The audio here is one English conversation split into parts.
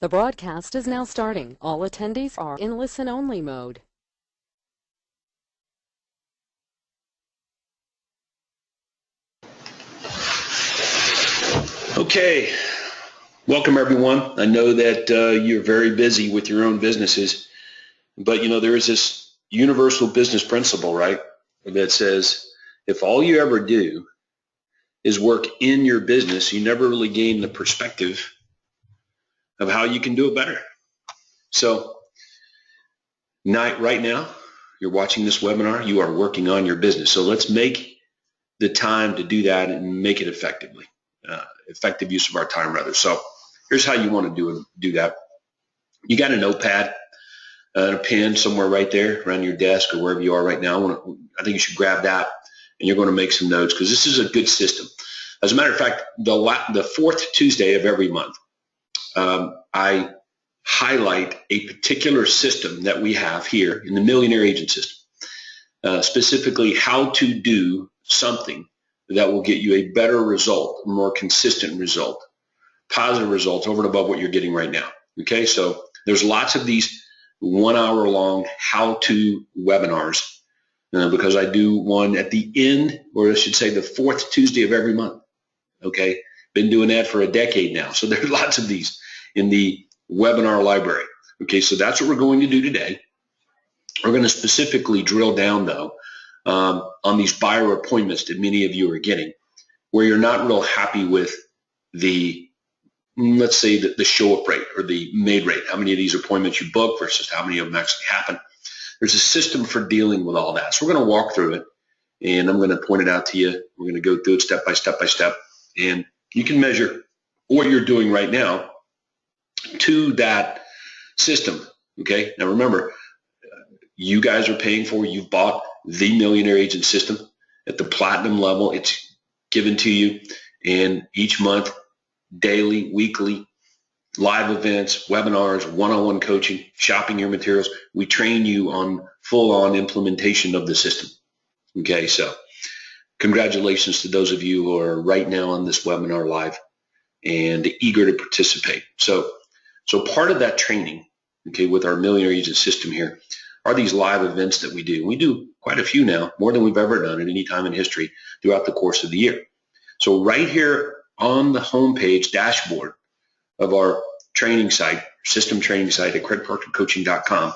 The broadcast is now starting. All attendees are in listen-only mode. Okay, welcome everyone. I know that you're very busy with your own businesses, but there is this universal business principle, right? That says if all you ever do is work in your business, you never really gain the perspective of how you can do it better. So right now, you're watching this webinar, you are working on your business. So let's make the time to do that and make it effectively. Effective use of our time, rather. So here's how you want to do that. You got a notepad and a pen somewhere right there around your desk or wherever you are right now. I think you should grab that, and you're going to make some notes because this is a good system. As a matter of fact, the fourth Tuesday of every month, I highlight a particular system that we have here in the Millionaire Agent System, specifically how to do something that will get you a better result, a more consistent result, positive results over and above what you're getting right now. Okay, so there's lots of these 1 hour long how-to webinars because I do one at the end, or I should say the fourth Tuesday of every month. Okay, been doing that for a decade now. So there's lots of these in the webinar library. Okay, so that's what we're going to do today. We're going to specifically drill down though on these buyer appointments that many of you are getting, where you're not real happy with the, let's say, the show-up rate or the made rate, how many of these appointments you book versus how many of them actually happen. There's a system for dealing with all that. So we're going to walk through it, and I'm going to point it out to you. We're going to go through it step by step by step, and you can measure what you're doing right now to that system. Okay, now remember, you guys are paying for, you've bought the Millionaire Agent System at the platinum level. It's given to you, and each month, daily, weekly, live events, webinars, one-on-one coaching, shopping your materials. We train you on full-on implementation of the system. Okay, so congratulations to those of you who are right now on this webinar live and eager to participate. So part of that training, okay, with our Millionaire Agent System here, are these live events that we do. We do quite a few now, more than we've ever done at any time in history throughout the course of the year. So right here on the homepage dashboard of our training site, system training site at craigparkercoaching.com,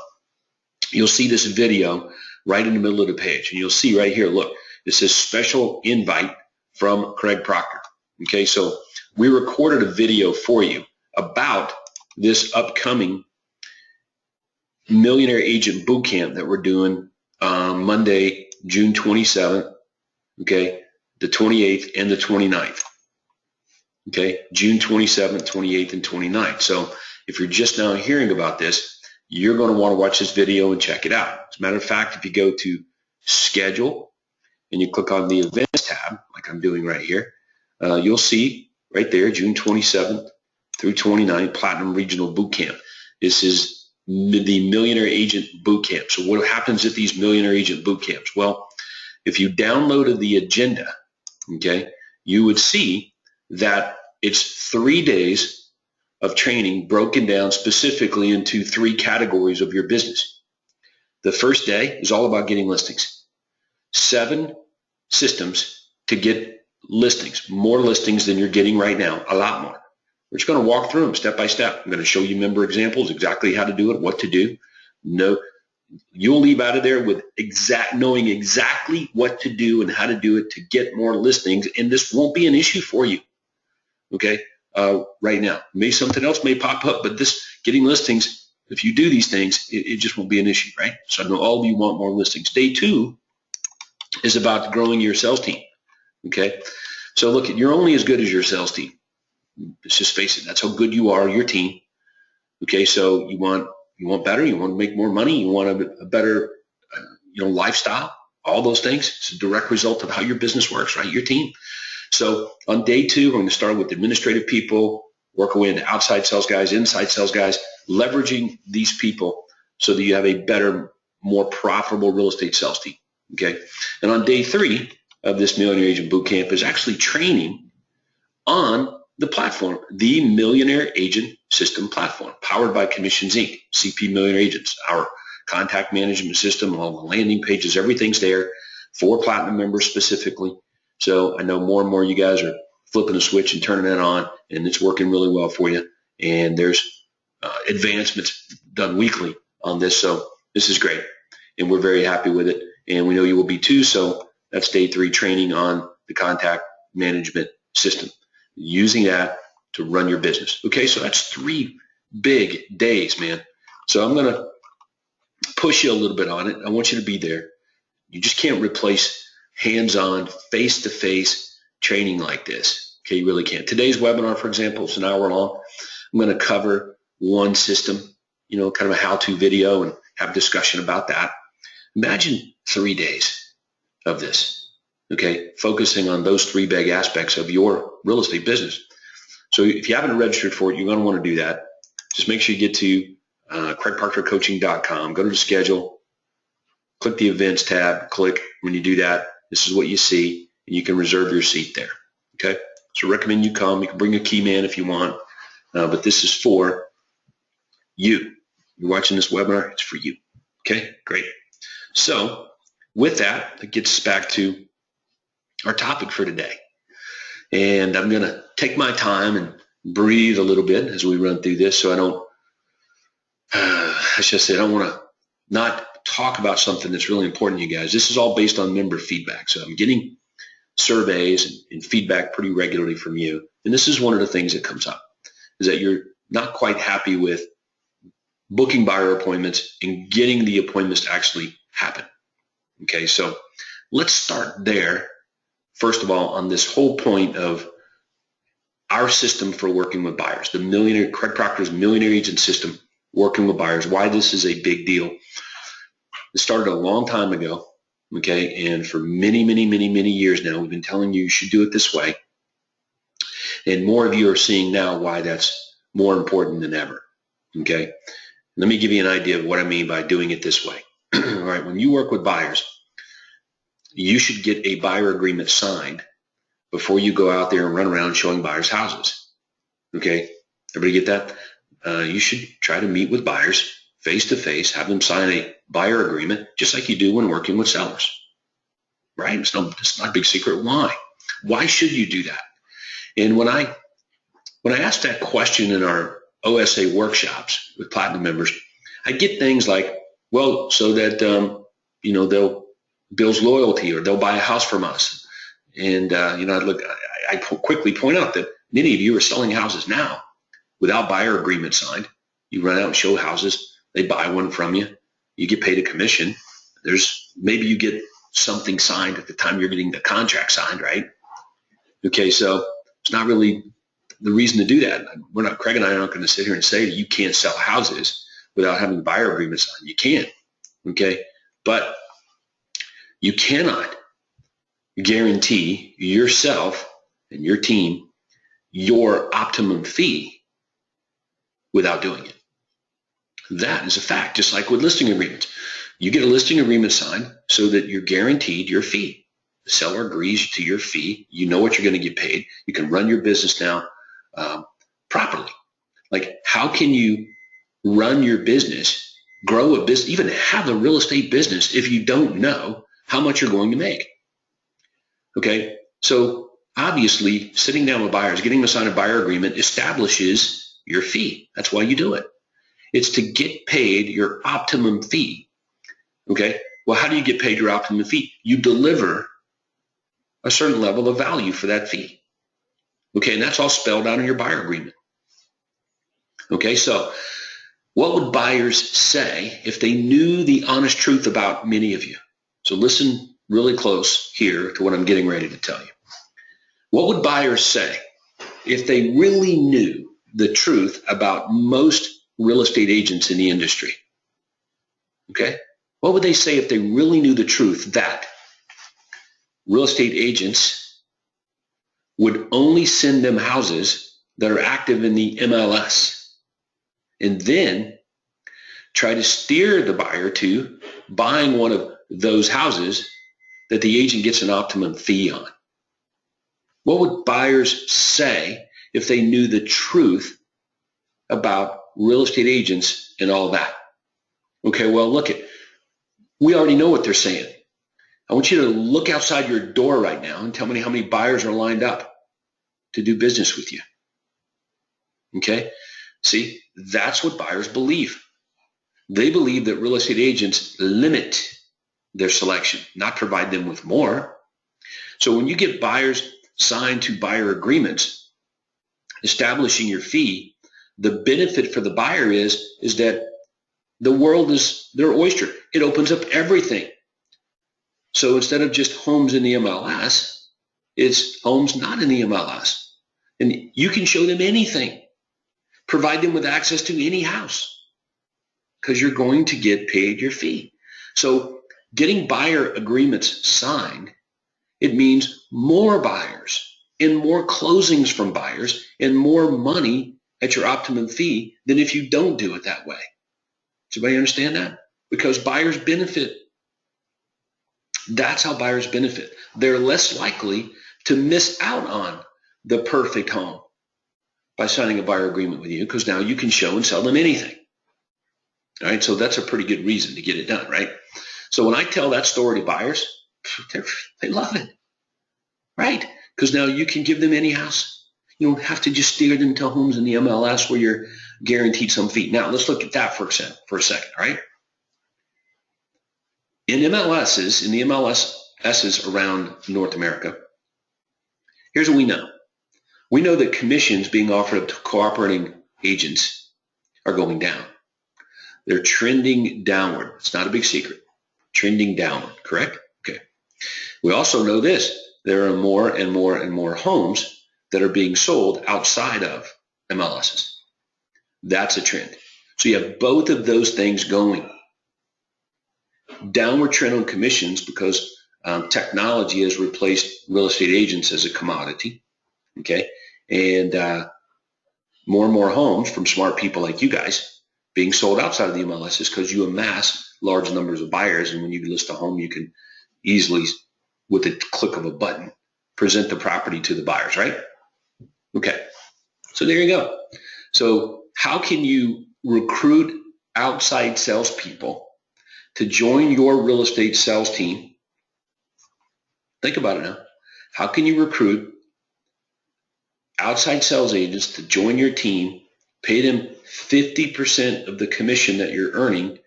you'll see this video right in the middle of the page. And you'll see right here, look, it says special invite from Craig Proctor. Okay, so we recorded a video for you about this upcoming Millionaire Agent Bootcamp that we're doing Monday, June 27th, okay, the 28th and the 29th. Okay, June 27th, 28th, and 29th. So if you're just now hearing about this, you're going to want to watch this video and check it out. As a matter of fact, if you go to Schedule and you click on the Events tab, like I'm doing right here, you'll see right there, June 27th through 29th, Platinum Regional Bootcamp. This is the Millionaire Agent Bootcamp. So what happens at these Millionaire Agent Bootcamps? Well, if you downloaded the agenda, okay, you would see that it's 3 days of training broken down specifically into 3 categories of your business. The first day is all about getting listings. 7 systems to get listings, more listings than you're getting right now, a lot more. We're just going to walk through them step by step. I'm going to show you member examples, exactly how to do it, what to do. No, you'll leave out of there with knowing exactly what to do and how to do it to get more listings, and this won't be an issue for you. Okay, right now, something else may pop up, but this getting listings, if you do these things, it just won't be an issue, right? So I know all of you want more listings. Day 2 is about growing your sales team. Okay, so look, you're only as good as your sales team. Let's just face it, that's how good you are, your team. Okay, so you want better, you want to make more money, you want a better lifestyle, all those things. It's a direct result of how your business works, right? Your team. So on day 2, we're going to start with administrative people, work our way into outside sales guys, inside sales guys, leveraging these people so that you have a better, more profitable real estate sales team. Okay, and on day 3 of this Millionaire Agent Bootcamp is actually training on the platform, the Millionaire Agent System platform, powered by Commissions Inc., CP Millionaire Agents, our contact management system, all the landing pages, everything's there for Platinum members specifically. So I know more and more you guys are flipping a switch and turning it on, and it's working really well for you. And there's advancements done weekly on this, so this is great, and we're very happy with it, and we know you will be too. So that's day 3 training on the contact management system, using that to run your business. Okay, so that's 3 big days, man. So I'm going to push you a little bit on it. I want you to be there. You just can't replace hands-on, face-to-face training like this. Okay, you really can't. Today's webinar, for example, is an hour long. I'm going to cover one system, kind of a how-to video, and have a discussion about that. Imagine 3 days of this, okay, focusing on those 3 big aspects of your real estate business. So if you haven't registered for it, you're going to want to do that. Just make sure you get to CraigParkerCoaching.com, go to the schedule, click the events tab, click. When you do that, this is what you see, and you can reserve your seat there. Okay, so I recommend you come. You can bring a key man if you want, but this is for you. You're watching this webinar, it's for you. Okay, great. So with that, it gets us back to our topic for today. And I'm going to take my time and breathe a little bit as we run through this, so I don't, I should say, I don't want to not talk about something that's really important to you guys. This is all based on member feedback. So I'm getting surveys and feedback pretty regularly from you. And this is one of the things that comes up, is that you're not quite happy with booking buyer appointments and getting the appointments to actually happen. Okay, so let's start there. First of all, on this whole point of our system for working with buyers, the Craig Proctor's Millionaire Agent System, working with buyers, why this is a big deal. It started a long time ago, okay, and for many, many, many, many years now, we've been telling you should do it this way. And more of you are seeing now why that's more important than ever, okay? Let me give you an idea of what I mean by doing it this way. All right, when you work with buyers, you should get a buyer agreement signed before you go out there and run around showing buyers houses, okay? Everybody get that? You should try to meet with buyers face-to-face, have them sign a buyer agreement, just like you do when working with sellers, right? It's not a big secret. Why? Why should you do that? And when I ask that question in our OSA workshops with Platinum members, I get things like, well, so that, they'll build loyalty, or they'll buy a house from us. And, I quickly point out that many of you are selling houses now without buyer agreement signed. You run out and show houses. They buy one from you. You get paid a commission. Maybe you get something signed at the time you're getting the contract signed, right? Okay, so it's not really the reason to do that. Craig and I are not going to sit here and say that you can't sell houses without having buyer agreements signed. You can't, okay? But you cannot guarantee yourself and your team your optimum fee without doing it. That is a fact, just like with listing agreements. You get a listing agreement signed so that you're guaranteed your fee. The seller agrees to your fee. You know what you're going to get paid. You can run your business now properly. Like, how can you run your business, grow a business, even have a real estate business if you don't know how much you're going to make? Okay, so obviously sitting down with buyers, getting them to sign a buyer agreement establishes your fee. That's why you do it. It's to get paid your optimum fee. Okay, well, how do you get paid your optimum fee? You deliver a certain level of value for that fee. Okay, and that's all spelled out in your buyer agreement. Okay, so what would buyers say if they knew the honest truth about many of you? So listen really close here to what I'm getting ready to tell you. What would buyers say if they really knew the truth about most real estate agents in the industry? Okay, what would they say if they really knew the truth that real estate agents would only send them houses that are active in the MLS, and then try to steer the buyer to buying one of those houses that the agent gets an optimum fee on? What would buyers say if they knew the truth about real estate agents and all that. Okay, well, look it. We already know what they're saying. I want you to look outside your door right now and tell me how many buyers are lined up to do business with you. Okay? See, that's what buyers believe. They believe that real estate agents limit their selection, not provide them with more. So when you get buyers signed to buyer agreements, establishing your fee, the benefit for the buyer is that the world is their oyster. It opens up everything. So instead of just homes in the MLS, it's homes not in the MLS. And you can show them anything. Provide them with access to any house because you're going to get paid your fee. So getting buyer agreements signed, it means more buyers and more closings from buyers and more money at your optimum fee than if you don't do it that way. Does everybody understand that? Because buyers benefit. That's how buyers benefit. They're less likely to miss out on the perfect home by signing a buyer agreement with you because now you can show and sell them anything. All right, so that's a pretty good reason to get it done, right? So when I tell that story to buyers, they love it, right? Because now you can give them any house. You don't have to just steer them to homes in the MLS where you're guaranteed some fee. Now, let's look at that for a second, all right? In the MLSs around North America, here's what we know. We know that commissions being offered up to cooperating agents are going down. They're trending downward. It's not a big secret. Trending downward, correct? Okay. We also know this. There are more and more and more homes that are being sold outside of MLSs. That's a trend. So you have both of those things going. Downward trend on commissions because technology has replaced real estate agents as a commodity. Okay. And more and more homes from smart people like you guys being sold outside of the MLSs because you amass large numbers of buyers. And when you list a home, you can easily, with the click of a button, present the property to the buyers, right? Okay. So there you go. So how can you recruit outside salespeople to join your real estate sales team? Think about it now. How can you recruit outside sales agents to join your team, pay them 50% of the commission that you're earning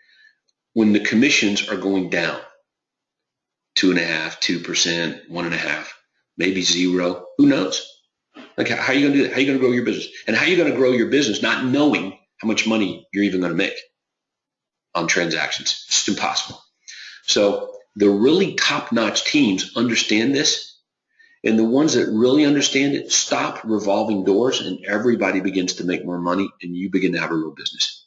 when the commissions are going down? 2.5%, 2%, 1.5%, maybe 0. Who knows? Like, how are you going to do that? How are you going to grow your business? And how are you going to grow your business not knowing how much money you're even going to make on transactions? It's impossible. So the really top-notch teams understand this. And the ones that really understand it stop revolving doors and everybody begins to make more money and you begin to have a real business.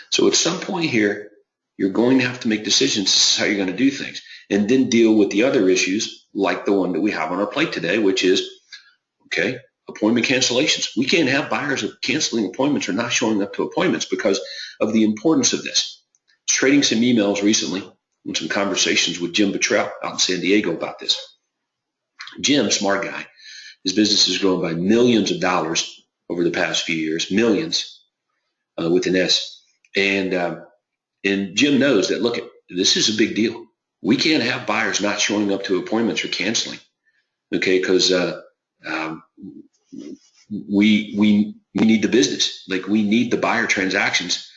So at some point here, you're going to have to make decisions. This is how you're going to do things. And then deal with the other issues like the one that we have on our plate today, which is, okay, appointment cancellations. We can't have buyers canceling appointments or not showing up to appointments because of the importance of this. I was trading some emails recently and some conversations with Jim Buttrell out in San Diego about this. Jim, smart guy, his business has grown by millions of dollars over the past few years, millions with an S. And Jim knows that, look, this is a big deal. We can't have buyers not showing up to appointments or canceling, okay, because we need the business. Like, we need the buyer transactions.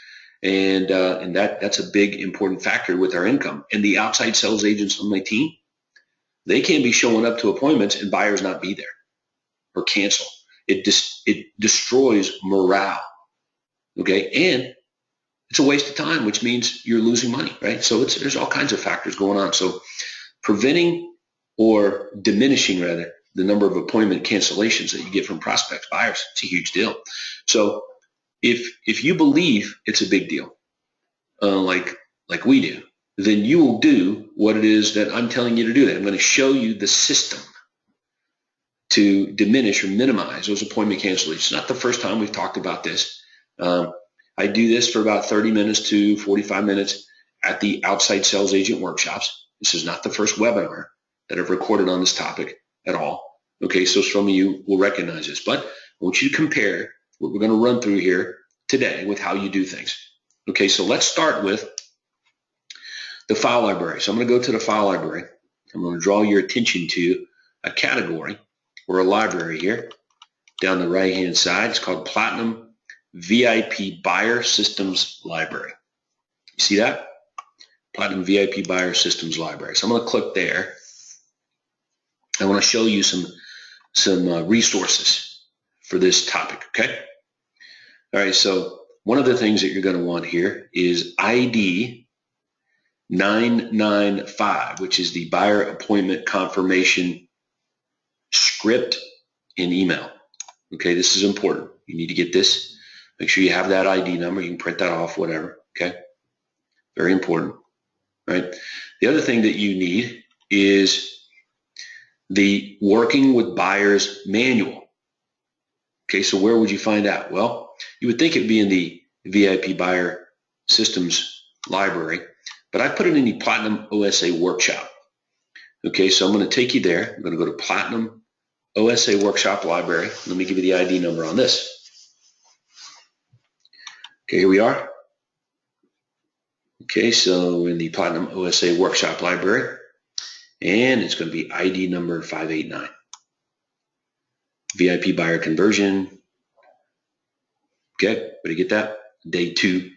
And that's a big important factor with our income. And the outside sales agents on my team, they can't be showing up to appointments and buyers not be there or cancel. It destroys morale, okay? And it's a waste of time, which means you're losing money, right? So there's all kinds of factors going on. So preventing or diminishing, rather, the number of appointment cancellations that you get from prospects, buyers, it's a huge deal. So if you believe it's a big deal, like we do, then you will do what it is that I'm telling you to do. That I'm going to show you the system to diminish or minimize those appointment cancellations. It's not the first time we've talked about this. I do this for about 30 minutes to 45 minutes at the outside sales agent workshops. This is not the first webinar that I've recorded on this topic at all. Okay, so some of you will recognize this, but I want you to compare what we're going to run through here today with how you do things. Okay, so let's start with the file library. So I'm going to go to the file library. I'm going to draw your attention to a category or a library here down the right hand side. It's called Platinum VIP Buyer Systems Library. You see that? Platinum VIP Buyer Systems Library. So I'm going to click there. I want to show you some resources for this topic, okay? All right, so one of the things that you're going to want here is ID 995, which is the buyer appointment confirmation script in email. Okay, this is important. You need to get this. Make sure you have that ID number. You can print that off, whatever, okay? Very important, right? The other thing that you need is the Working with Buyers manual. Okay, so where would you find that? Well, you would think it would be in the VIP Buyer Systems Library, but I put it in the Platinum OSA Workshop. Okay, so I'm going to take you there. I'm going to go to Platinum OSA Workshop Library. Let me give you the ID number on this. Okay, here we are. Okay, so in the Platinum OSA Workshop Library, and it's going to be ID number 589. VIP buyer conversion. Okay, everybody get that? Day 2,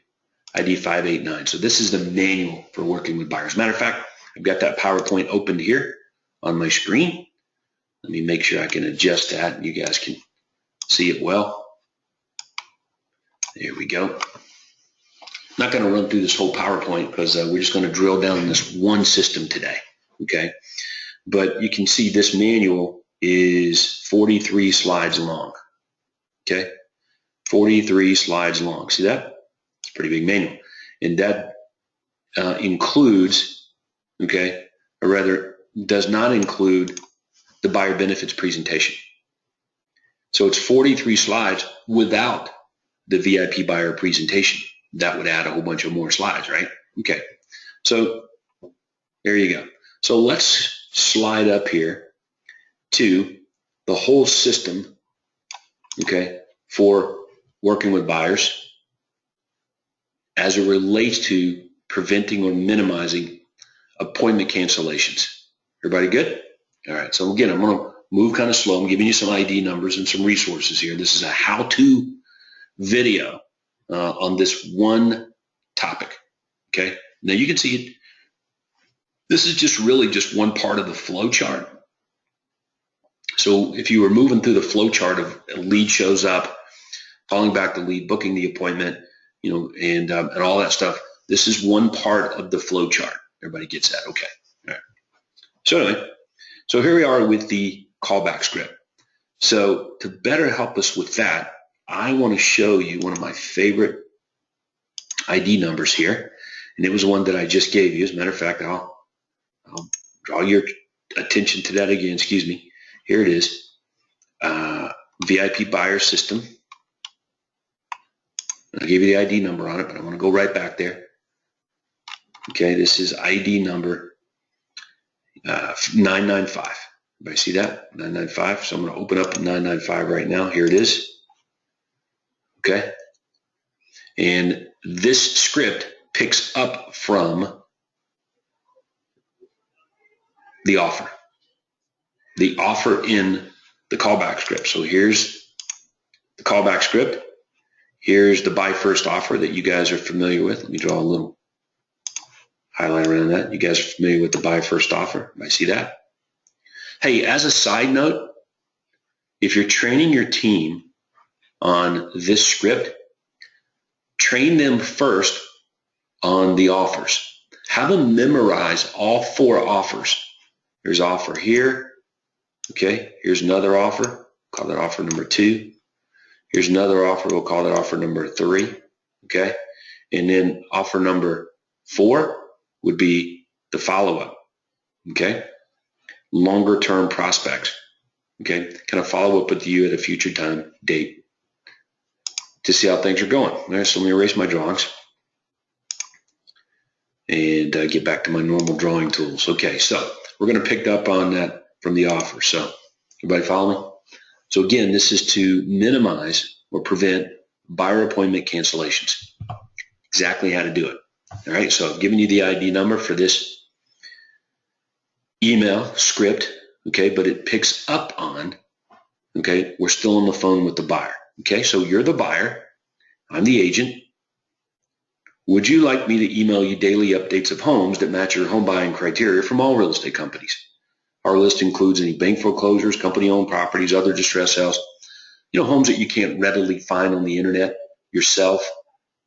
ID 589. So this is the manual for working with buyers. Matter of fact, I've got that PowerPoint opened here on my screen. Let me make sure I can adjust that and you guys can see it well. There we go. I'm not going to run through this whole PowerPoint because we're just going to drill down in this one system today. Okay, but you can see this manual is 43 slides long. Okay, 43 slides long. See that? It's a pretty big manual, and that includes, okay, or rather does not include the buyer benefits presentation. So it's 43 slides without the VIP buyer presentation. That would add a whole bunch of more slides, right? Okay, so there you go. So let's slide up here to the whole system, okay, for working with buyers as it relates to preventing or minimizing appointment cancellations. Everybody good? All right, so again, I'm going to move kind of slow. I'm giving you some ID numbers and some resources here. This is a how-to video on this one topic, okay? Now you can see it. This is just really just one part of the flow chart. So if you were moving through the flow chart of a lead shows up, calling back the lead, booking the appointment, you know, and all that stuff, this is one part of the flow chart. Everybody gets that? Okay. All right. So anyway, so here we are with the callback script. So to better help us with that, I want to show you one of my favorite ID numbers here. And it was one that I just gave you. As a matter of fact, I'll draw your attention to that again. Excuse me. Here it is. VIP buyer system. I gave you the ID number on it, but I want to go right back there. Okay, this is ID number 995. Everybody see that? 995. So I'm going to open up 995 right now. Here it is. Okay. And this script picks up from the offer. The offer in the callback script. So here's the callback script. Here's the buy first offer that you guys are familiar with. Let me draw a little highlight around that. You guys are familiar with the buy first offer. I see that. Hey, as a side note, if you're training your team on this script, train them first on the offers. Have them memorize all 4 offers. There's offer here. Okay, here's another offer. Call that offer number 2. Here's another offer. We'll call that offer number 3. Okay, and then offer number 4 would be the follow-up. Okay, longer term prospects. Okay, kind of follow up with you at a future time date to see how things are going. All right, so let me erase my drawings and get back to my normal drawing tools. Okay, so we're going to pick up on that from the offer. So everybody follow me? So again, this is to minimize or prevent buyer appointment cancellations. Exactly how to do it. All right, so I've given you the ID number for this email script, okay, but it picks up on, okay, we're still on the phone with the buyer. Okay, so you're the buyer, I'm the agent. Would you like me to email you daily updates of homes that match your home buying criteria from all real estate companies? Our list includes any bank foreclosures, company-owned properties, other distress sales, homes that you can't readily find on the internet yourself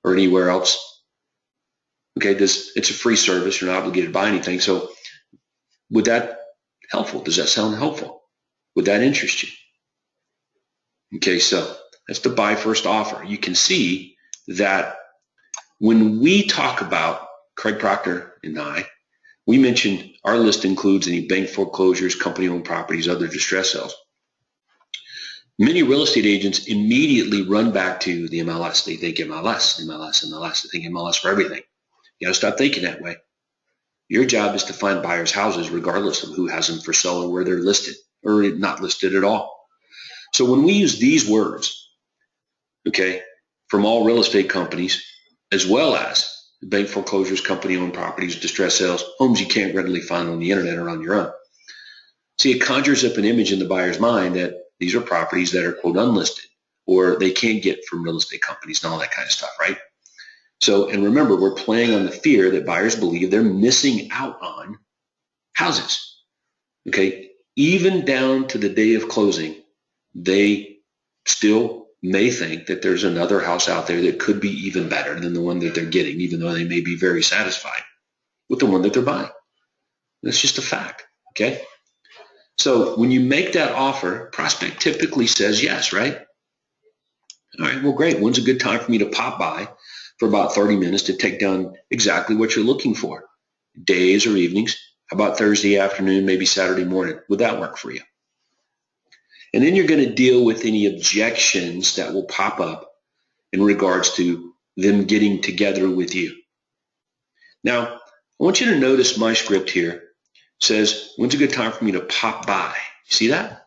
or anywhere else. Okay, it's a free service. You're not obligated to buy anything. So would that helpful? Does that sound helpful? Would that interest you? Okay, so that's the buy first offer. You can see that when we talk about Craig Proctor and I, we mentioned our list includes any bank foreclosures, company-owned properties, other distress sales. Many real estate agents immediately run back to the MLS. They think MLS. They think MLS for everything. You got to stop thinking that way. Your job is to find buyers' houses regardless of who has them for sale or where they're listed or not listed at all. So when we use these words, okay, from all real estate companies, as well as bank foreclosures, company-owned properties, distress sales, homes you can't readily find on the internet or on your own. See, it conjures up an image in the buyer's mind that these are properties that are, quote, unlisted, or they can't get from real estate companies and all that kind of stuff, right? So, and remember, we're playing on the fear that buyers believe they're missing out on houses, okay? Even down to the day of closing, they still may think that there's another house out there that could be even better than the one that they're getting, even though they may be very satisfied with the one that they're buying. That's just a fact, okay? So when you make that offer, prospect typically says yes, right? All right, well, great. When's a good time for me to pop by for about 30 minutes to take down exactly what you're looking for? Days or evenings? How about Thursday afternoon, maybe Saturday morning? Would that work for you? And then you're going to deal with any objections that will pop up in regards to them getting together with you. Now, I want you to notice my script here says, when's a good time for me to pop by? You see that?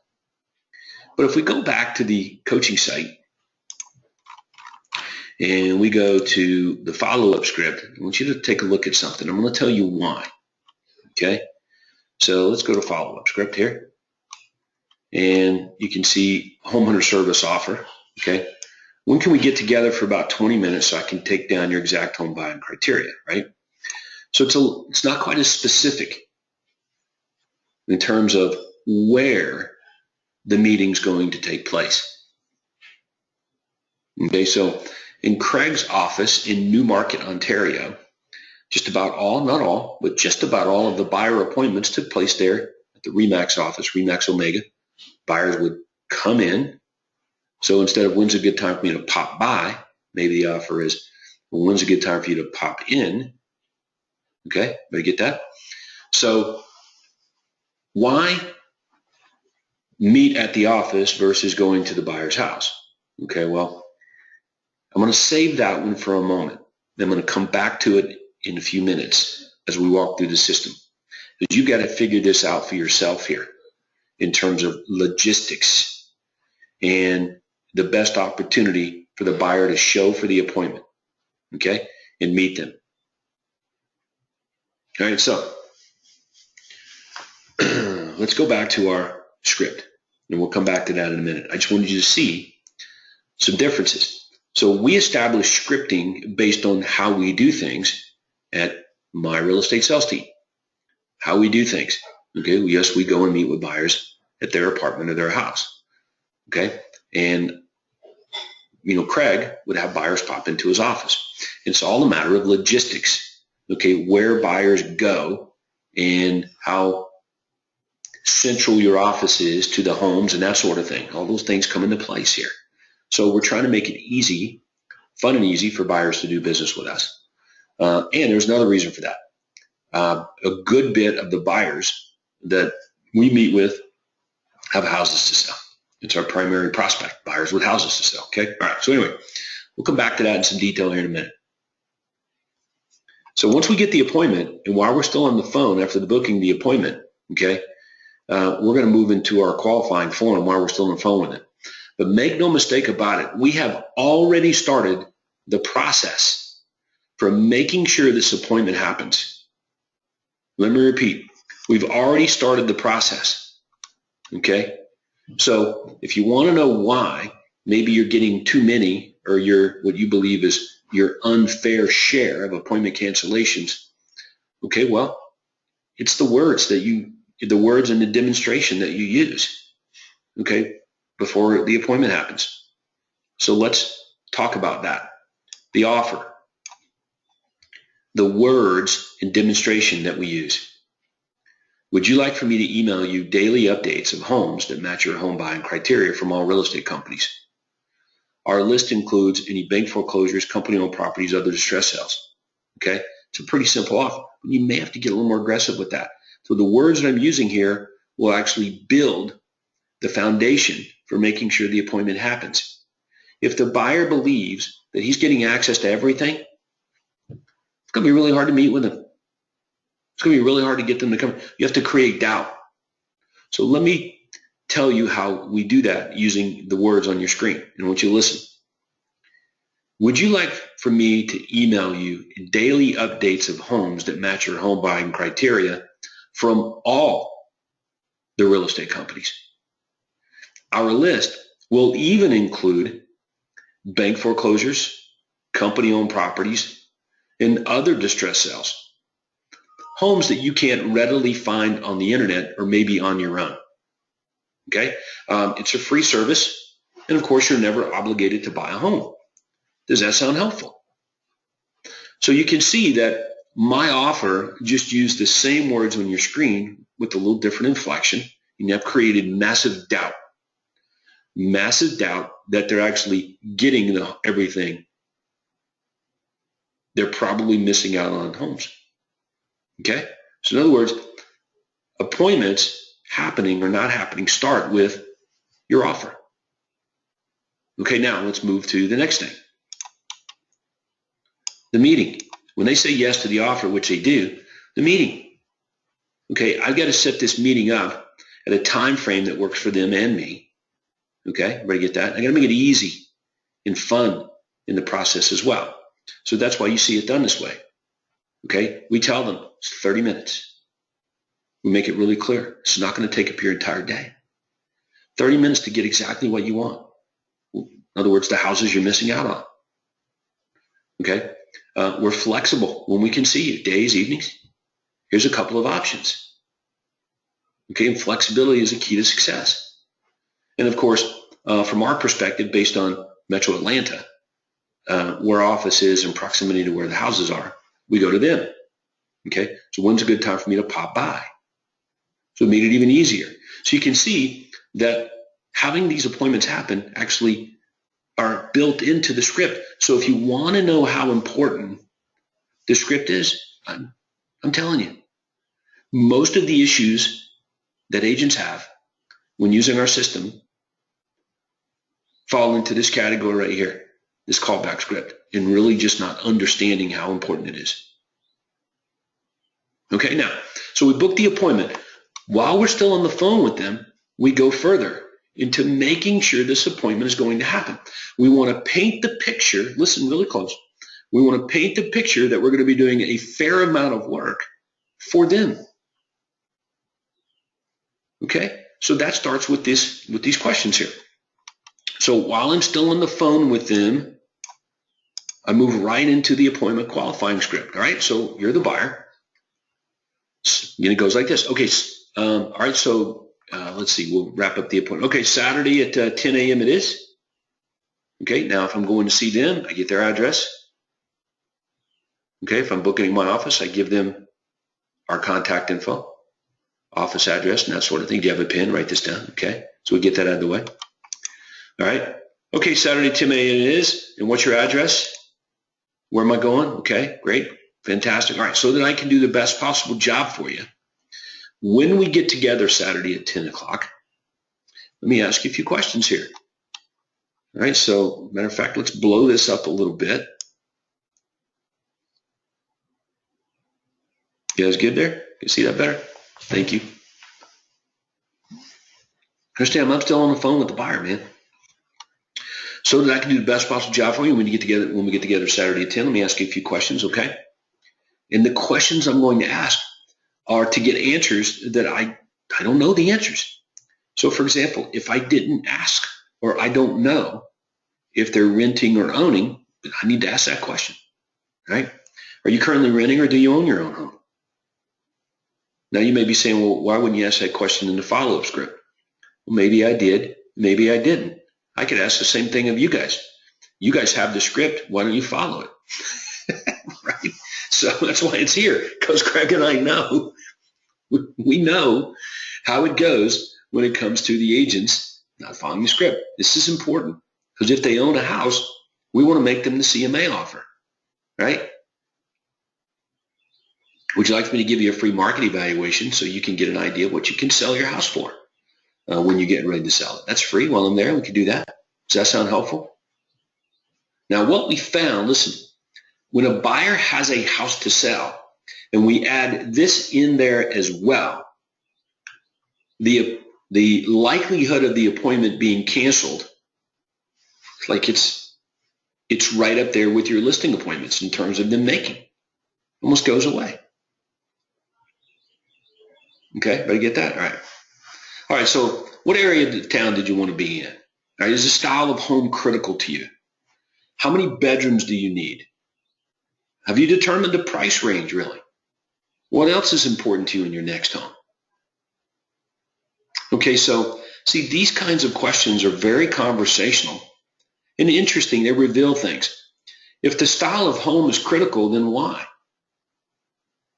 But if we go back to the coaching site and we go to the follow-up script, I want you to take a look at something. I'm going to tell you why. Okay? So let's go to follow-up script here. And you can see homeowner service offer. Okay? When can we get together for about 20 minutes so I can take down your exact home buying criteria, right? So it's not quite as specific in terms of where the meeting's going to take place. Okay, so in Craig's office in Newmarket, Ontario, just about all, not all, but just about all of the buyer appointments took place there at the RE/MAX office, RE/MAX Omega. Buyers would come in. So instead of when's a good time for me to pop by, maybe the offer is, well, when's a good time for you to pop in? Okay, better get that. So why meet at the office versus going to the buyer's house? Okay, well, I'm going to save that one for a moment. Then I'm going to come back to it in a few minutes as we walk through the system. Because you got to figure this out for yourself here in terms of logistics and the best opportunity for the buyer to show for the appointment, okay, and meet them. All right, so let's go back to our script, and we'll come back to that in a minute. I just wanted you to see some differences. So we established scripting based on how we do things at my real estate sales team, how we do things. Okay, yes, we go and meet with buyers at their apartment or their house. Okay, and Craig would have buyers pop into his office. It's all a matter of logistics. Okay, where buyers go and how central your office is to the homes and that sort of thing. All those things come into place here. So we're trying to make it easy, fun and easy for buyers to do business with us. And there's another reason for that. A good bit of the buyers that we meet with have houses to sell. It's our primary prospect, buyers with houses to sell. Okay. All right. So anyway, we'll come back to that in some detail here in a minute. So once we get the appointment, and while we're still on the phone after the booking the appointment, okay, we're going to move into our qualifying form while we're still on the phone with it. But make no mistake about it, we have already started the process for making sure this appointment happens. Let me repeat, we've already started the process, okay? So if you want to know why maybe you're getting too many, or what you believe is your unfair share of appointment cancellations, okay, well, it's the words and the demonstration that you use, okay, before the appointment happens. So let's talk about that. The offer, the words and demonstration that we use. Would you like for me to email you daily updates of homes that match your home buying criteria from all real estate companies? Our list includes any bank foreclosures, company-owned properties, other distress sales. Okay, it's a pretty simple offer. You may have to get a little more aggressive with that. So the words that I'm using here will actually build the foundation for making sure the appointment happens. If the buyer believes that he's getting access to everything, it's going to be really hard to meet with them. It's going to be really hard to get them to come. You have to create doubt. So let me tell you how we do that using the words on your screen. And I want you to listen. Would you like for me to email you daily updates of homes that match your home buying criteria from all the real estate companies? Our list will even include bank foreclosures, company-owned properties, and other distress sales. Homes that you can't readily find on the internet or maybe on your own. Okay? It's a free service, and of course, you're never obligated to buy a home. Does that sound helpful? So you can see that my offer just used the same words on your screen with a little different inflection, and you have created massive doubt that they're actually getting everything. They're probably missing out on homes. Okay? So in other words, appointments happening or not happening start with your offer. Okay, now let's move to the next thing. The meeting. When they say yes to the offer, which they do, the meeting. Okay, I've got to set this meeting up at a time frame that works for them and me. Okay, everybody get that? I got to make it easy and fun in the process as well. So that's why you see it done this way. Okay, we tell them it's 30 minutes. We make it really clear. It's not going to take up your entire day. 30 minutes to get exactly what you want. In other words, the houses you're missing out on. Okay, we're flexible when we can see you, days, evenings. Here's a couple of options. Okay, and flexibility is a key to success. And of course, from our perspective, based on Metro Atlanta, where our office is in proximity to where the houses are, we go to them. Okay, so when's a good time for me to pop by? So it made it even easier. So you can see that having these appointments happen actually are built into the script. So if you want to know how important the script is, I'm telling you, most of the issues that agents have when using our system fall into this category right here, this callback script, and really just not understanding how important it is. Okay, now, so we book the appointment. While we're still on the phone with them, we go further into making sure this appointment is going to happen. We want to paint the picture, listen really close, we want to paint the picture that we're going to be doing a fair amount of work for them. Okay, so that starts with these questions here. So while I'm still on the phone with them, I move right into the appointment qualifying script. All right, so you're the buyer. And it goes like this. Okay, all right, so let's see, we'll wrap up the appointment. Okay, Saturday at 10 a.m. it is. Okay, now if I'm going to see them, I get their address. Okay, if I'm booking in my office, I give them our contact info, office address, and that sort of thing. Do you have a pen? Write this down. Okay, so we get that out of the way. All right. Okay, Saturday, 10 a.m. it is. And what's your address? Where am I going? Okay, great. Fantastic. All right, so that I can do the best possible job for you. When we get together Saturday at 10 o'clock, let me ask you a few questions here. All right, so matter of fact, let's blow this up a little bit. You guys good there? You see that better? Thank you. Understand, I'm still on the phone with the buyer, man. So that I can do the best possible job for you when we get together Saturday at 10. Let me ask you a few questions, okay? And the questions I'm going to ask are to get answers that I don't know the answers. So for example, if I didn't ask or I don't know if they're renting or owning, I need to ask that question, right? Are you currently renting or do you own your own home? Now you may be saying, well, why wouldn't you ask that question in the follow-up script? Well, maybe I did, maybe I didn't. I could ask the same thing of you guys. You guys have the script, why don't you follow it? Right? So that's why it's here, because Craig and I know, we know how it goes when it comes to the agents not following the script. This is important, because if they own a house, we want to make them the CMA offer, right? Would you like me to give you a free market evaluation so you can get an idea of what you can sell your house for when you get ready to sell it? That's free. While I'm there, we can do that. Does that sound helpful? Now, what we found, listen, when a buyer has a house to sell, and we add this in there as well, the likelihood of the appointment being canceled, like it's right up there with your listing appointments in terms of them making. Almost goes away. Okay, everybody get that? All right. All right, so what area of the town did you want to be in? All right, is the style of home critical to you? How many bedrooms do you need? Have you determined the price range, really? What else is important to you in your next home? Okay, so see, these kinds of questions are very conversational and interesting. They reveal things. If the style of home is critical, then why?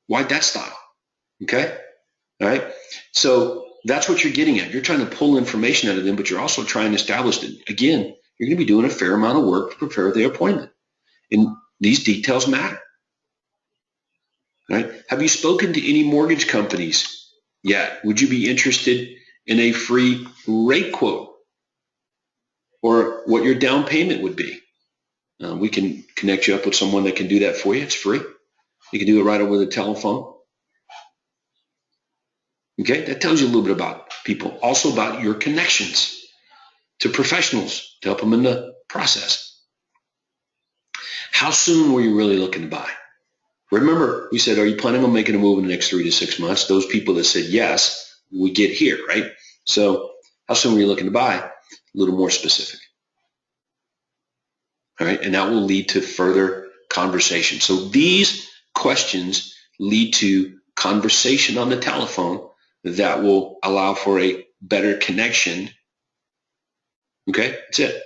Why that style? Okay, all right. So that's what you're getting at. You're trying to pull information out of them, but you're also trying to establish that, again, you're going to be doing a fair amount of work to prepare the appointment. And these details matter. Right? Have you spoken to any mortgage companies yet? Would you be interested in a free rate quote or what your down payment would be? We can connect you up with someone that can do that for you. It's free. You can do it right over the telephone. Okay, that tells you a little bit about people. Also about your connections to professionals to help them in the process. How soon were you really looking to buy? Remember, we said, are you planning on making a move in the next 3 to 6 months? Those people that said yes, we get here, right? So how soon were you looking to buy? A little more specific. All right, and that will lead to further conversation. So these questions lead to conversation on the telephone that will allow for a better connection. Okay, that's it.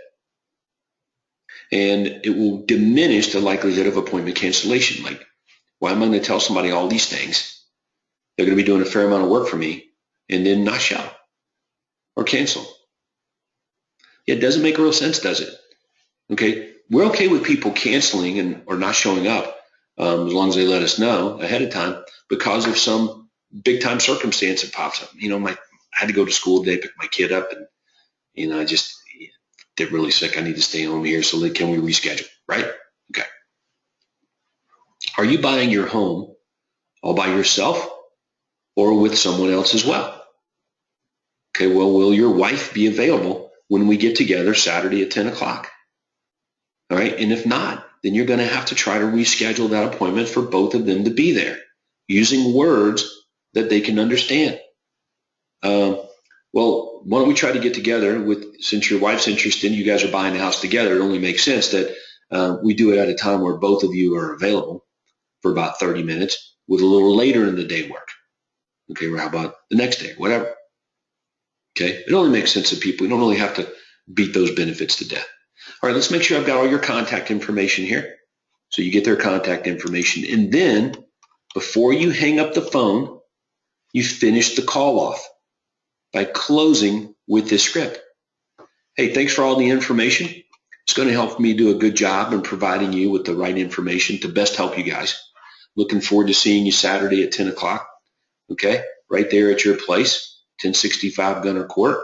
And it will diminish the likelihood of appointment cancellation. Like, why am I going to tell somebody all these things? They're going to be doing a fair amount of work for me and then not show or cancel. Yeah, it doesn't make real sense, does it? Okay, we're okay with people canceling or not showing up as long as they let us know ahead of time because of some big time circumstance that pops up. You know, I had to go to school today, pick my kid up, and I just get really sick. I need to stay home here. So can we reschedule? Right? Okay. Are you buying your home all by yourself or with someone else as well? Okay, well, will your wife be available when we get together Saturday at 10 o'clock? All right, and if not, then you're going to have to try to reschedule that appointment for both of them to be there using words that they can understand. Well, why don't we try to get together since your wife's interested, you guys are buying the house together, it only makes sense that we do it at a time where both of you are available for about 30 minutes with a little later in the day work. Okay, well, how about the next day, whatever. Okay, it only makes sense to people. You don't really have to beat those benefits to death. All right, let's make sure I've got all your contact information here. So you get their contact information. And then before you hang up the phone, you finish the call off by closing with this script. Hey, thanks for all the information. It's going to help me do a good job in providing you with the right information to best help you guys. Looking forward to seeing you Saturday at 10 o'clock. Okay, right there at your place, 1065 Gunner Court.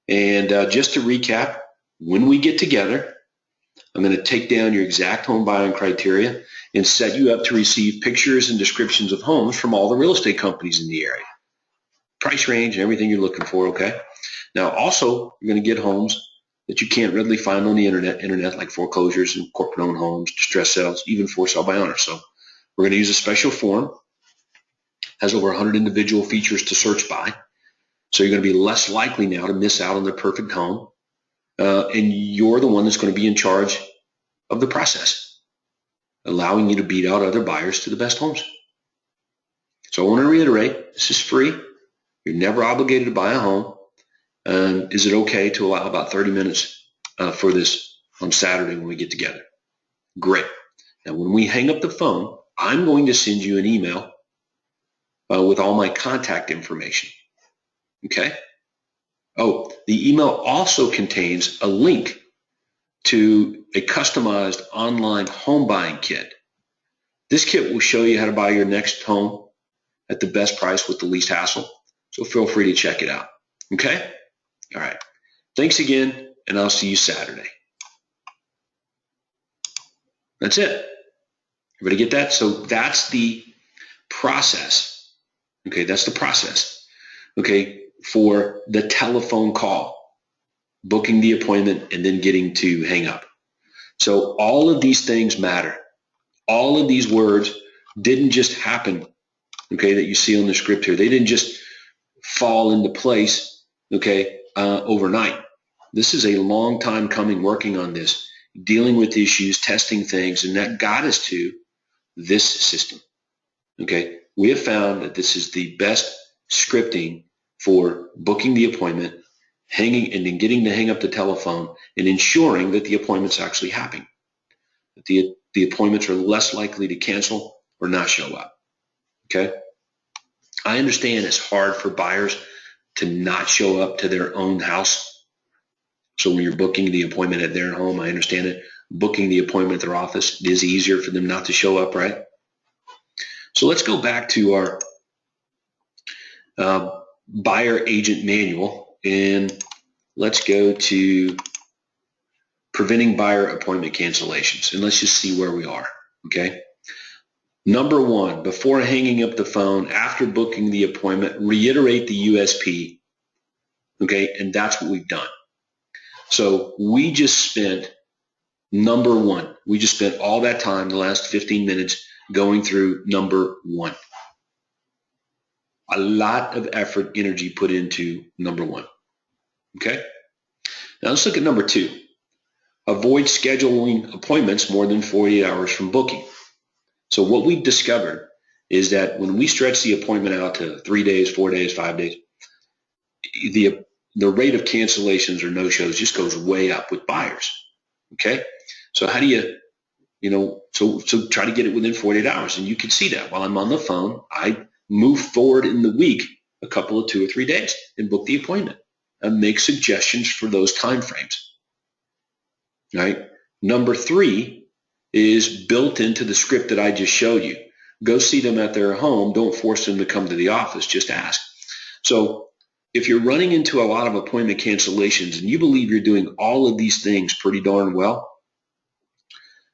And just to recap, when we get together, I'm going to take down your exact home buying criteria and set you up to receive pictures and descriptions of homes from all the real estate companies in the area. price range and everything you're looking for, okay? Now, also, you're going to get homes that you can't readily find on the internet like foreclosures and corporate-owned homes, distress sales, even for sale by owner. So we're going to use a special form. Has over 100 individual features to search by. So you're going to be less likely now to miss out on the perfect home. And you're the one that's going to be in charge of the process, allowing you to beat out other buyers to the best homes. So I want to reiterate, this is free. You're never obligated to buy a home. Is it okay to allow about 30 minutes for this on Saturday when we get together? Great. Now, when we hang up the phone, I'm going to send you an email with all my contact information. Okay? Oh, the email also contains a link to a customized online home buying kit. This kit will show you how to buy your next home at the best price with the least hassle. So feel free to check it out. Okay? All right. Thanks again, and I'll see you Saturday. That's it. Everybody get that? So that's the process. Okay, that's the process. Okay, for the telephone call, booking the appointment, and then getting to hang up. So all of these things matter. All of these words didn't just happen, okay, that you see on the script here. They didn't just fall into place, okay, overnight. This is a long time coming working on this, dealing with issues, testing things, and that got us to this system. Okay, we have found that this is the best scripting for booking the appointment, hanging, and then getting to hang up the telephone and ensuring that the appointment's actually happening. That the appointments are less likely to cancel or not show up. Okay, I understand it's hard for buyers to not show up to their own house. So when you're booking the appointment at their home, I understand it. Booking the appointment at their office is easier for them not to show up, right? So let's go back to our buyer agent manual, and let's go to preventing buyer appointment cancellations, and let's just see where we are, okay? Number one, before hanging up the phone, after booking the appointment, reiterate the USP, okay? And that's what we've done. So we just spent, number one, we just spent all that time, the last 15 minutes, going through number one. A lot of effort, energy put into number one, okay? Now let's look at number two. Avoid scheduling appointments more than 48 hours from booking. So what we've discovered is that when we stretch the appointment out to 3 days, 4 days, 5 days, the rate of cancellations or no-shows just goes way up with buyers, okay? So how do so try to get it within 48 hours. And you can see that while I'm on the phone, I move forward in the week a couple of 2 or 3 days and book the appointment and make suggestions for those time frames, right? Number three is built into the script that I just showed you. Go see them at their home. Don't force them to come to the office. Just ask. So if you're running into a lot of appointment cancellations and you believe you're doing all of these things pretty darn well,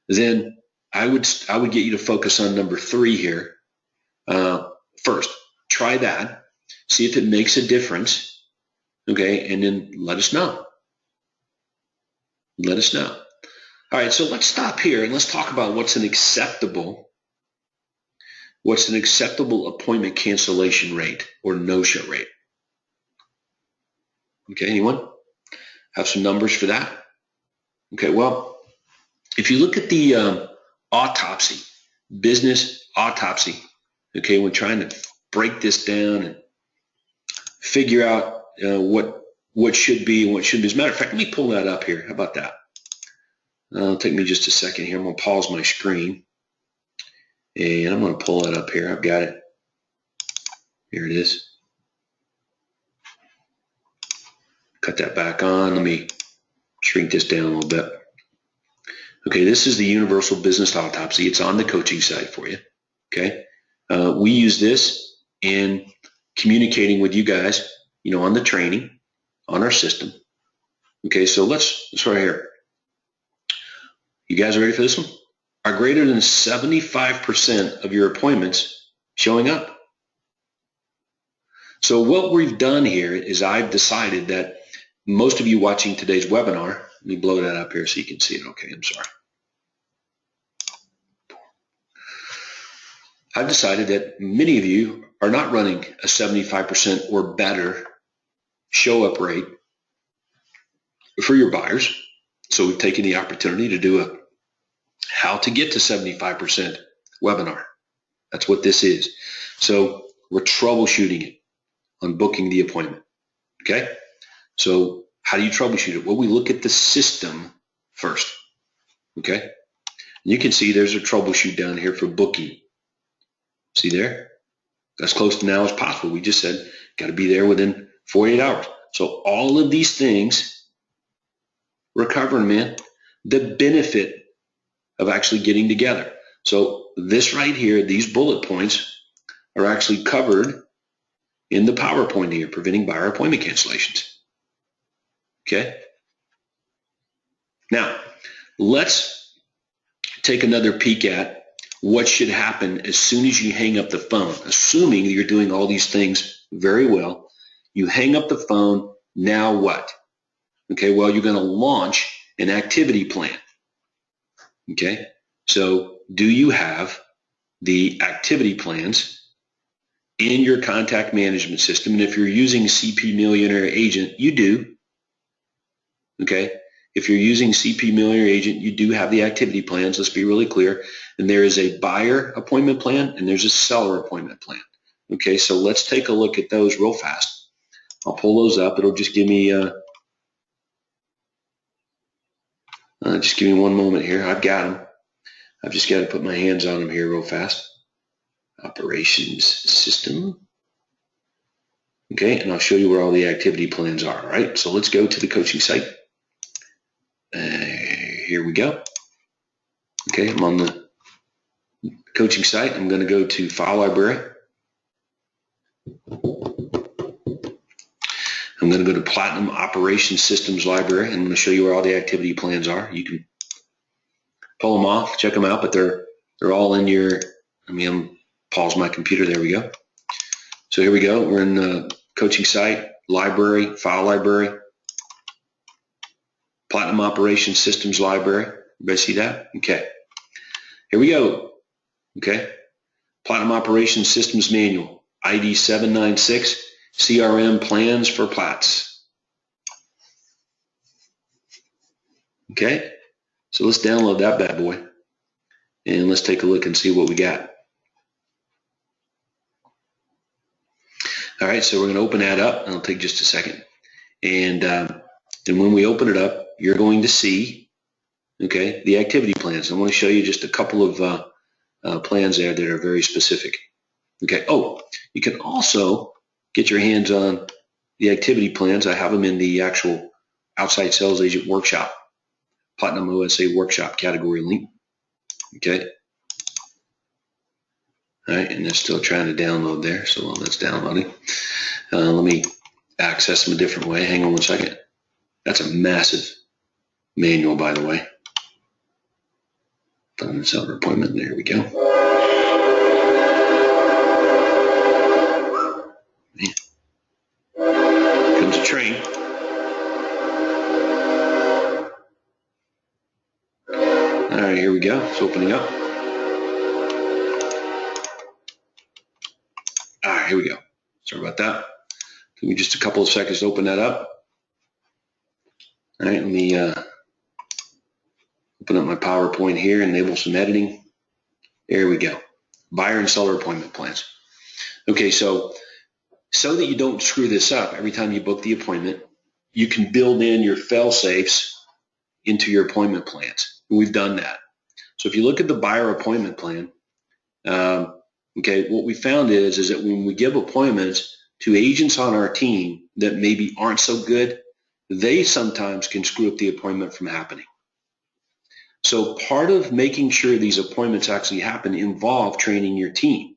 then I would get you to focus on number three here. First, try that. See if it makes a difference. Okay, and then let us know. Let us know. All right, so let's stop here and let's talk about what's an acceptable appointment cancellation rate or no-show rate. Okay, anyone have some numbers for that? Okay, well, if you look at the autopsy, business autopsy, okay, we're trying to break this down and figure out what should be and what shouldn't be. As a matter of fact, let me pull that up here. How about that? It'll take me just a second here. I'm going to pause my screen, and I'm going to pull it up here. I've got it. Here it is. Cut that back on. Let me shrink this down a little bit. Okay, this is the Universal Business Autopsy. It's on the coaching site for you. Okay, we use this in communicating with you guys, on the training, on our system. Okay, so let's start here. You guys ready for this one? Are greater than 75% of your appointments showing up? So what we've done here is I've decided that most of you watching today's webinar, let me blow that up here so you can see it. Okay, I'm sorry. I've decided that many of you are not running a 75% or better show up rate for your buyers. So we've taken the opportunity to do a how to get to 75% webinar. That's what this is. So we're troubleshooting it on booking the appointment. Okay. So how do you troubleshoot it? Well, we look at the system first. Okay. And you can see there's a troubleshoot down here for booking. See there? As close to now as possible. We just said got to be there within 48 hours. So all of these things we're covering, man, the benefit of actually getting together. So this right here, these bullet points are actually covered in the PowerPoint here, preventing buyer appointment cancellations. Okay. Now, let's take another peek at what should happen as soon as you hang up the phone, assuming you're doing all these things very well. You hang up the phone, now what? Okay, well, you're going to launch an activity plan. Okay, so do you have the activity plans in your contact management system? And if you're using CP Millionaire Agent, you do. Okay, if you're using CP Millionaire Agent, you do have the activity plans. Let's be really clear. And there is a buyer appointment plan and there's a seller appointment plan. Okay, so let's take a look at those real fast. I'll pull those up. It'll just give me one moment here. I've got them. I've just got to put my hands on them here real fast. Operations system. Okay, and I'll show you where all the activity plans are. All right, so let's go to the coaching site. Here we go. Okay, I'm on the coaching site. I'm going to go to File Library. I'm going to go to Platinum Operations Systems Library, and I'm going to show you where all the activity plans are. You can pull them off, check them out, but they're all in your, I'll pause my computer. There we go. So here we go. We're in the coaching site, library, file library, Platinum Operations Systems Library. Everybody see that? Okay. Here we go. Okay. Platinum Operations Systems Manual, ID 796, CRM Plans for Plats. Okay. So let's download that bad boy and let's take a look and see what we got. All right, so we're going to open that up. It'll take just a second. And when we open it up, you're going to see, okay, the activity plans. I want to show you just a couple of plans there that are very specific. Okay. Oh, you can also get your hands on the activity plans. I have them in the actual Outside Sales Agent Workshop, Platinum OSA Workshop category link. Okay. All right, and it's still trying to download there. So while that's downloading, let me access them a different way. Hang on one second. That's a massive manual, by the way. Phone and seller appointment. There we go. Man. Here comes a train. All right, here we go. It's opening up. All right, here we go. Sorry about that. Give me just a couple of seconds to open that up. All right, let me open up my PowerPoint here, enable some editing. There we go. Buyer and seller appointment plans. Okay, so that you don't screw this up every time you book the appointment, you can build in your fail-safes into your appointment plans. And we've done that. So if you look at the buyer appointment plan, okay, what we found is that when we give appointments to agents on our team that maybe aren't so good, they sometimes can screw up the appointment from happening. So part of making sure these appointments actually happen involve training your team.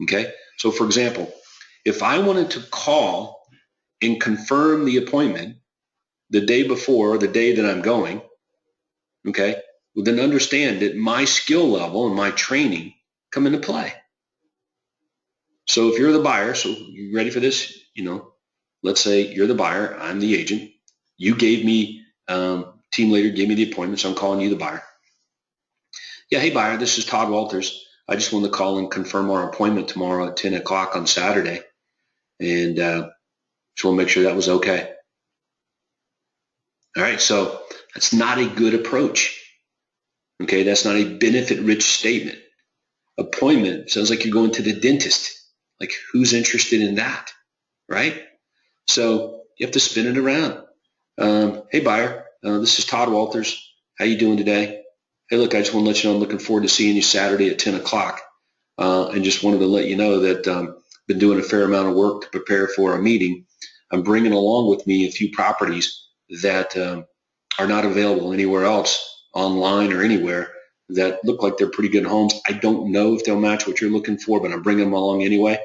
Okay, so for example, if I wanted to call and confirm the appointment the day before or the day that I'm going, okay, well then understand that my skill level and my training come into play. So if you're the buyer, so you ready for this? Let's say you're the buyer, I'm the agent. You gave me, team leader gave me the appointment, so I'm calling you the buyer. Yeah, hey buyer, this is Todd Walters. I just wanted to call and confirm our appointment tomorrow at 10 o'clock on Saturday. And just want to make sure that was okay. All right, so that's not a good approach. Okay, that's not a benefit-rich statement. Appointment sounds like you're going to the dentist. Like, who's interested in that, right? So you have to spin it around. Hey buyer, this is Todd Walters. How you doing today? Hey, look, I just want to let you know I'm looking forward to seeing you Saturday at 10 o'clock. And just wanted to let you know that I've been doing a fair amount of work to prepare for a meeting. I'm bringing along with me a few properties that are not available anywhere else, online or anywhere, that look like they're pretty good homes. I don't know if they'll match what you're looking for, but I'm bringing them along anyway.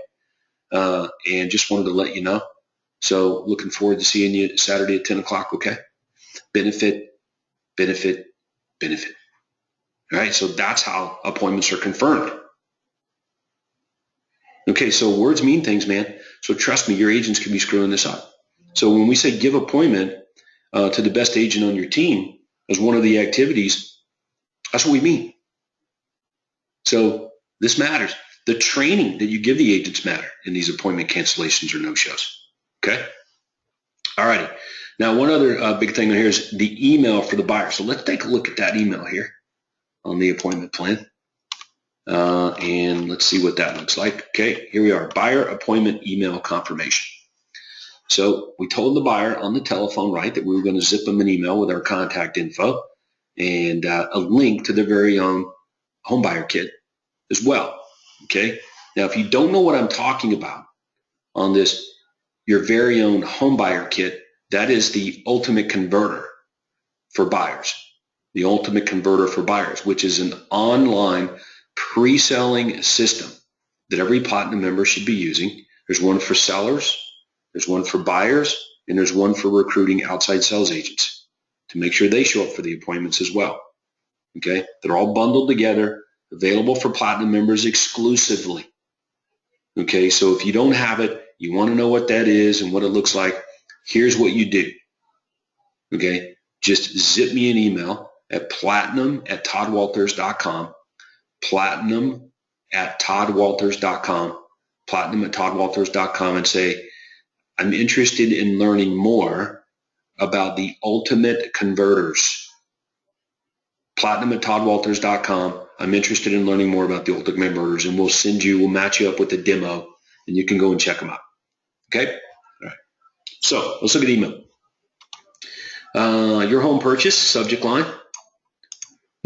And just wanted to let you know. So looking forward to seeing you Saturday at 10 o'clock, okay? Benefit, benefit, benefit. All right, so that's how appointments are confirmed. Okay, so words mean things, man. So trust me, your agents can be screwing this up. So when we say give appointment to the best agent on your team as one of the activities, that's what we mean. So this matters. The training that you give the agents matter in these appointment cancellations or no-shows. Okay? All righty. Now, one other big thing here is the email for the buyer. So let's take a look at that email here on the appointment plan. And let's see what that looks like. Okay, here we are. Buyer appointment email confirmation. So we told the buyer on the telephone, right, that we were going to zip them an email with our contact info and a link to their very own home buyer kit as well. Okay. Now, if you don't know what I'm talking about on this, your very own home buyer kit, that is the ultimate converter for buyers. The ultimate converter for buyers, which is an online pre-selling system that every platinum member should be using. There's one for sellers, there's one for buyers, and there's one for recruiting outside sales agents to make sure they show up for the appointments as well. Okay, they're all bundled together, available for platinum members exclusively. Okay, so if you don't have it, you want to know what that is and what it looks like, here's what you do. Okay, just zip me an email at platinum@toddwalters.com, platinum@toddwalters.com, platinum@toddwalters.com, and say, I'm interested in learning more about the ultimate converters. Platinum@toddwalters.com. I'm interested in learning more about the ultimate converters, and we'll match you up with a demo, and you can go and check them out. Okay? All right. So let's look at the email. Your home purchase, subject line.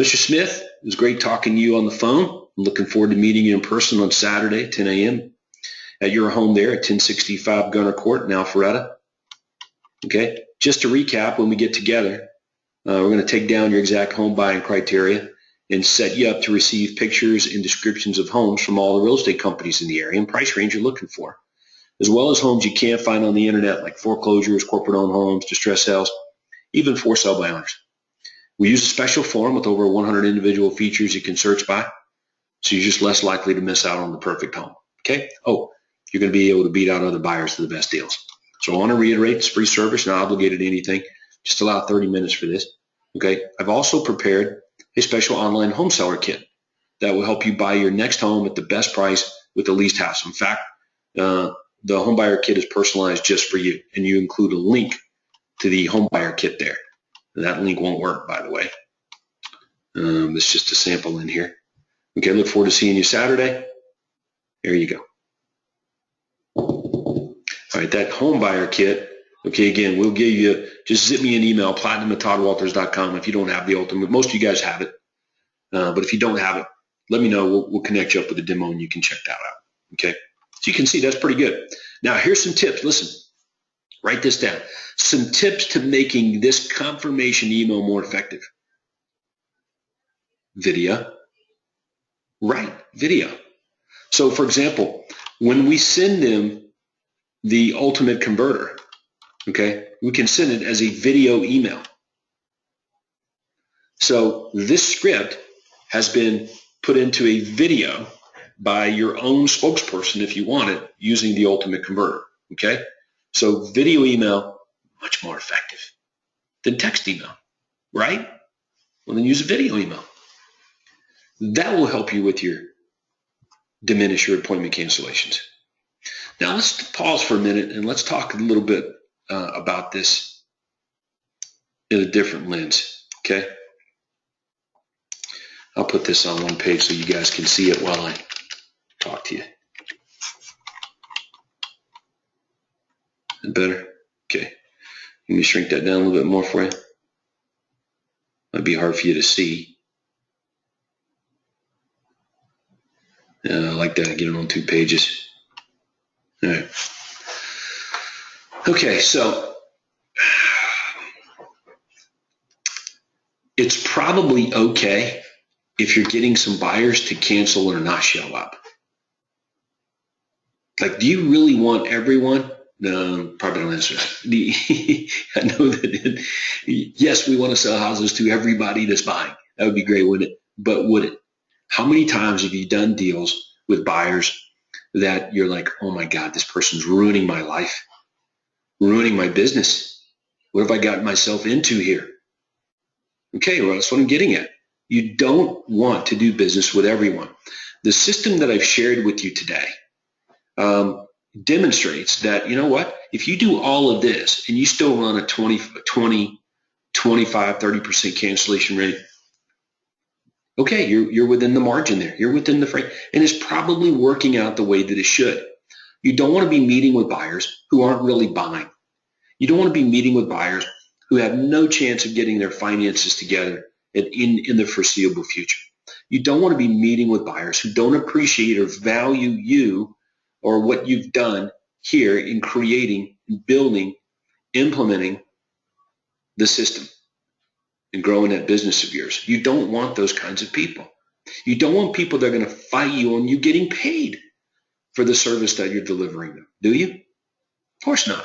Mr. Smith, it was great talking to you on the phone. I'm looking forward to meeting you in person on Saturday, 10 a.m. at your home there at 1065 Gunner Court in Alpharetta. Okay, just to recap, when we get together, we're going to take down your exact home buying criteria and set you up to receive pictures and descriptions of homes from all the real estate companies in the area and price range you're looking for, as well as homes you can't find on the internet like foreclosures, corporate-owned homes, distress sales, even for sale by owners. We use a special form with over 100 individual features you can search by, so you're just less likely to miss out on the perfect home. Okay? Oh, you're going to be able to beat out other buyers to the best deals. So I want to reiterate, it's free service, not obligated to anything. Just allow 30 minutes for this. Okay? I've also prepared a special online home seller kit that will help you buy your next home at the best price with the least hassle. In fact, the home buyer kit is personalized just for you, and you include a link to the home buyer kit there. That link won't work, by the way. It's just a sample in here. Okay, look forward to seeing you Saturday. There you go. All right, that home buyer kit, okay, again, we'll give you, just zip me an email, platinum@toddwalters.com if you don't have the ultimate. Most of you guys have it, but if you don't have it, let me know. We'll connect you up with a demo and you can check that out, okay? So you can see that's pretty good. Now, here's some tips. Listen, write this down. Some tips to making this confirmation email more effective. Video. Right, video. So, for example, when we send them the ultimate converter, okay, we can send it as a video email. So this script has been put into a video by your own spokesperson if you want it using the Ultimate Converter. Okay? So video email, much more effective than text email, right? Well, then use a video email. That will help you with diminish your appointment cancellations. Now let's pause for a minute and let's talk a little bit about this in a different lens, okay? I'll put this on one page so you guys can see it while I talk to you. Better? Okay. Let me shrink that down a little bit more for you. Might be hard for you to see. I like that. I get it on 2 pages. All right. Okay, so it's probably okay if you're getting some buyers to cancel or not show up. Like, do you really want everyone? No, probably don't answer that. I know that yes, we want to sell houses to everybody that's buying. That would be great, wouldn't it? But would it? How many times have you done deals with buyers that you're like, oh my God, this person's ruining my life, ruining my business? What have I gotten myself into here? Okay, well, that's what I'm getting at. You don't want to do business with everyone. The system that I've shared with you today demonstrates that, you know what, if you do all of this and you still run a 20, 25, 30% cancellation rate, okay, you're within the margin there. You're within the frame. And it's probably working out the way that it should. You don't want to be meeting with buyers who aren't really buying. You don't want to be meeting with buyers who have no chance of getting their finances together in the foreseeable future. You don't want to be meeting with buyers who don't appreciate or value you or what you've done here in creating, building, implementing the system and growing that business of yours. You don't want those kinds of people. You don't want people that are going to fight you on you getting paid for the service that you're delivering them, do you? Of course not.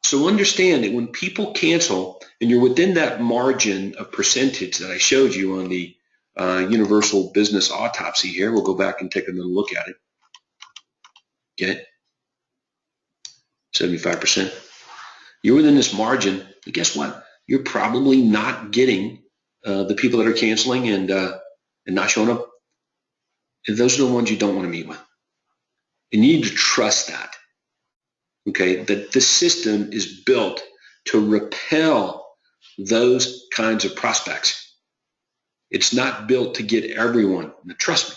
So understand that when people cancel and you're within that margin of percentage that I showed you on the universal business autopsy here, we'll go back and take a little look at it. Okay, 75%. You're within this margin, but guess what? You're probably not getting the people that are canceling and not showing up. And those are the ones you don't want to meet with. And you need to trust that. Okay, that the system is built to repel those kinds of prospects. It's not built to get everyone. Now, trust me,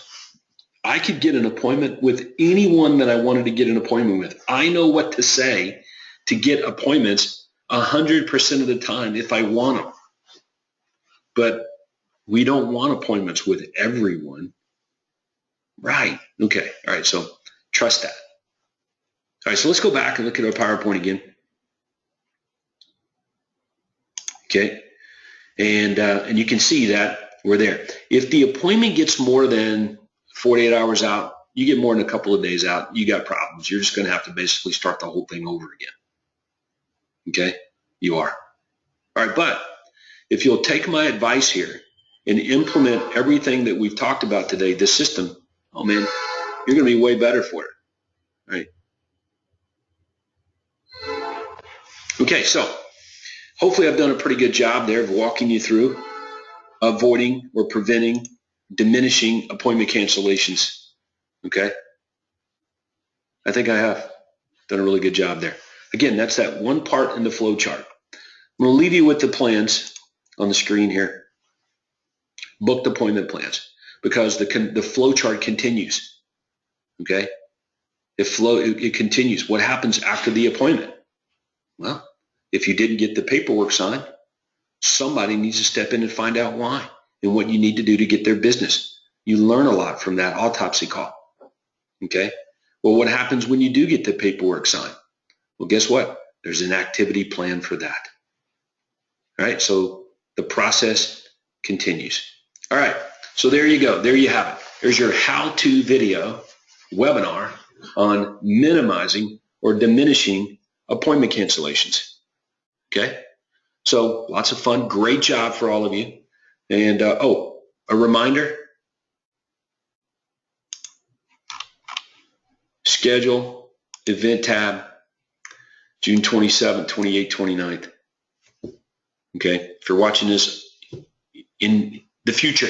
I could get an appointment with anyone that I wanted to get an appointment with. I know what to say to get appointments 100% of the time if I want them. But we don't want appointments with everyone. Right. Okay. All right. So trust that. All right. So let's go back and look at our PowerPoint again. Okay. And you can see that we're there. If the appointment gets more than 48 hours out, you get more than a couple of days out, you got problems. You're just going to have to basically start the whole thing over again. Okay? You are. All right, but if you'll take my advice here and implement everything that we've talked about today, this system, oh man, you're going to be way better for it. All right? Okay, so hopefully I've done a pretty good job there of walking you through avoiding or preventing, diminishing appointment cancellations. Okay? I think I have done a really good job there. Again, that's that one part in the flow chart. I'm going to leave you with the plans on the screen here. Booked appointment plans, because the flow chart continues. Okay? It continues. What happens after the appointment? Well, if you didn't get the paperwork signed, somebody needs to step in and find out why and what you need to do to get their business. You learn a lot from that autopsy call. Okay? Well, what happens when you do get the paperwork signed? Well, guess what? There's an activity plan for that. All right? So the process continues. All right. So there you go. There you have it. There's your how-to video webinar on minimizing or diminishing appointment cancellations. Okay? So lots of fun. Great job for all of you. And a reminder, schedule, event tab, June 27th, 28th, 29th. Okay, if you're watching this in the future,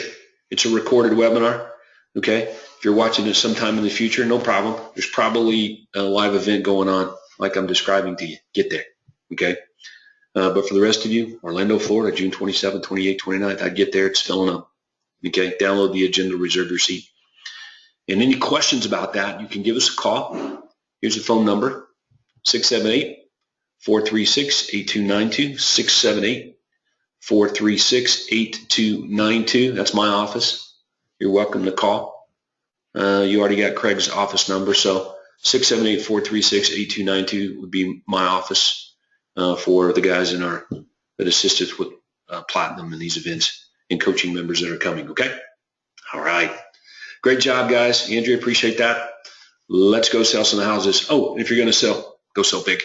it's a recorded webinar. Okay, if you're watching this sometime in the future, no problem. There's probably a live event going on like I'm describing to you. Get there. Okay, but for the rest of you, Orlando, Florida, June 27th, 28th, 29th, I'd get there. It's filling up. Okay, download the agenda, reserve your seat. And any questions about that, you can give us a call. Here's the phone number, 678-436-8292, 678-436-8292. That's my office. You're welcome to call. You already got Craig's office number, so 678-436-8292 would be my office for the guys in our that assist us with Platinum and these events and coaching members that are coming, okay? All right. Great job, guys. Andrea, appreciate that. Let's go sell some houses. Oh, if you're going to sell, go sell big.